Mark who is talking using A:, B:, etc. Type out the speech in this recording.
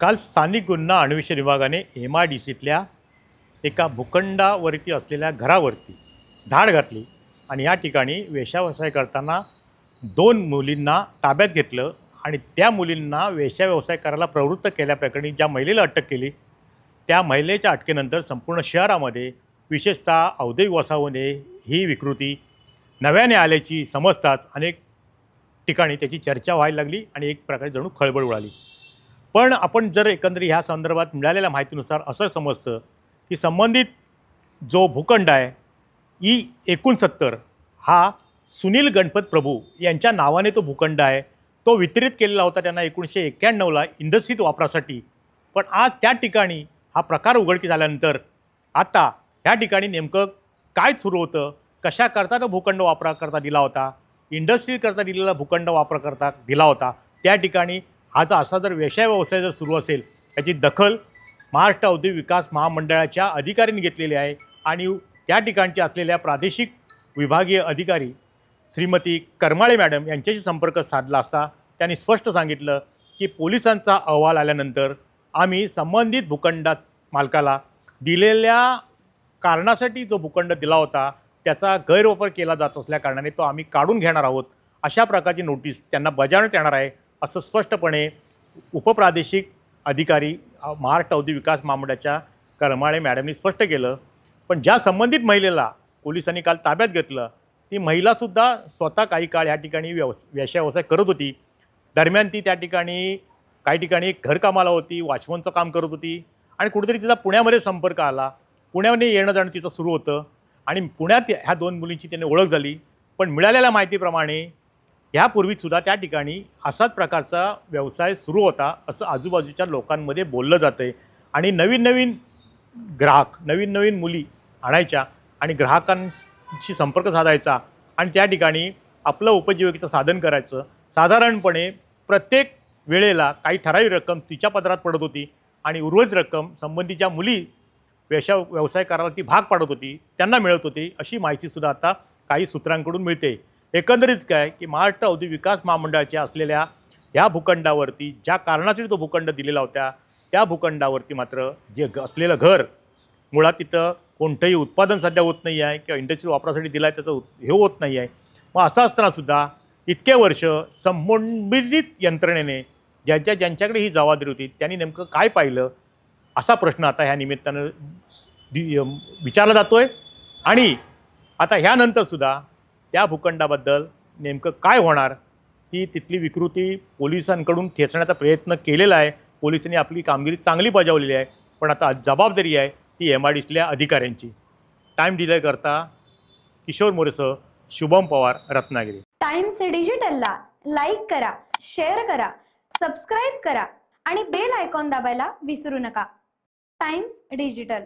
A: काल स्थानिक गुन्हा अन्वेषण विभागाने MIDCतल्या एका भूखंडावरती असलेल्या घरावरती धाड घातली आणि या ठिकाणी वेश्याव्यवसाय करताना 2 मुलींना ताब्यात घेतलं आणि त्या मुलींना वेश्याव्यवसाय करायला प्रवृत्त केल्याप्रकरणी ज्या महिलेला अटक केली त्या महिलेच्या अटकेनंतर संपूर्ण शहरामध्ये विशेषतः औद्योगिक वसाहतीने ही विकृती नव्याने आल्याची समजताच अनेक ठिकाणी त्याची चर्चा व्हायला लागली आणि एक प्रकारे जणू खळबळ उडाली। पण आपण जर एकंदरीत ह्या संदर्भात मिळालेल्या माहितीनुसार असं समजतं की संबंधित जो भूखंड आहे E69 हा सुनील गणपत प्रभू यांच्या नावाने तो भूखंड आहे। तो वितरित केलेला होता त्यांना 1991ला इंडस्ट्रीत वापरासाठी। पण आज त्या ठिकाणी हा प्रकार उघडकीस आल्यानंतर आता ह्या ठिकाणी नेमकं काय सुरू होतं, कशा करता तो भूखंड वापराकरता दिला होता, इंडस्ट्री करता दिलेला भूखंड वापराकरता दिला होता, त्या ठिकाणी आज असा जर वेश्या व्यवसाय जर सुरू असेल याची दखल महाराष्ट्र औद्योगिक विकास महामंडळाच्या अधिकाऱ्यांनी घेतलेली आहे। आणि त्या ठिकाणचे असलेल्या प्रादेशिक विभागीय अधिकारी श्रीमती करमाळे मॅडम यांच्याशी संपर्क साधला असता त्यांनी स्पष्ट सांगितलं की पोलिसांचा अहवाल आल्यानंतर आम्ही संबंधित भूखंडात मालकाला दिलेल्या कारणासाठी जो भूखंड दिला होता त्याचा गैरवापर केला जात असल्या कारणाने तो आम्ही काढून घेणार आहोत, अशा प्रकारची नोटीस त्यांना बजावण्यात येणार आहे असं स्पष्टपणे उपप्रादेशिक अधिकारी महाराष्ट्र औद्योगिक विकास महामंडळाच्या करमाळे मॅडमनी स्पष्ट केलं। पण ज्या संबंधित महिलेला पोलिसांनी काल ताब्यात घेतलं ती महिलासुद्धा स्वतः काही काळ या ठिकाणी वेश्या व्यवसाय करत होती। दरम्यान ती त्या ठिकाणी काही ठिकाणी घरकामाला होती, वॉचमनचं काम करत होती आणि कुठेतरी तिचा पुण्यामध्ये संपर्क आला। पुण्याने येणं जाणं तिचं सुरू होतं आणि पुण्यात ह्या 2 मुलींची त्याने ओळख झाली। पण मिळालेल्या माहितीप्रमाणे ह्यापूर्वीसुद्धा त्या ठिकाणी असाच प्रकारचा व्यवसाय सुरू होता असं आजूबाजूच्या लोकांमध्ये बोललं जातं आहे। आणि नवीन ग्राहक नवीन मुली आणायच्या आणि ग्राहकांशी संपर्क साधायचा आणि त्या ठिकाणी आपलं उपजीविकेचं साधन करायचं। साधारणपणे प्रत्येक वेळेला काही ठराविक रक्कम तिच्या पदरात पडत होती आणि उर्वरित रक्कम संबंधीच्या मुली वेश्या व्यवसाय करायला ती भाग पाडत होती, त्यांना मिळत होती, अशी माहितीसुद्धा आता काही सूत्रांकडून मिळते। एकंदरीत काय की महाराष्ट्र औद्योगिक विकास महामंडळाच्या असलेल्या ह्या भूखंडावरती ज्या कारणासाठी तो भूखंड दिलेला होता त्या भूखंडावरती मात्र जे असलेलं घर मुळात तिथं कोणतंही उत्पादन सध्या होत नाही आहे किंवा इंडस्ट्री वापरासाठी दिला आहे त्याचं हे होत नाही आहे। मग असं असतानासुद्धा इतके वर्ष संबंधित यंत्रणेने ज्यांच्याकडे ही जबाबदारी होती त्यांनी नेमकं काय पाहिलं असा प्रश्न आता ह्या निमित्तानं विचारला जातो आहे। आणि आता ह्यानंतरसुद्धा त्या भूखंडाबद्दल नेमकं काय होणार ती तिथली विकृती पोलिसांकडून खेचण्याचा प्रयत्न केलेला आहे। पोलिसांनी आपली कामगिरी चांगली बजावलेली आहे, पण आता जबाबदारी आहे ती MIDCतल्या अधिकाऱ्यांची। टाइम डिले करता किशोर मोरेसह शुभम पवार, रत्नागिरी।
B: टाइम्स डिजिटलला लाईक करा, शेअर करा, सबस्क्राईब करा आणि बेल आयकॉन दाबायला विसरू नका। Times digital.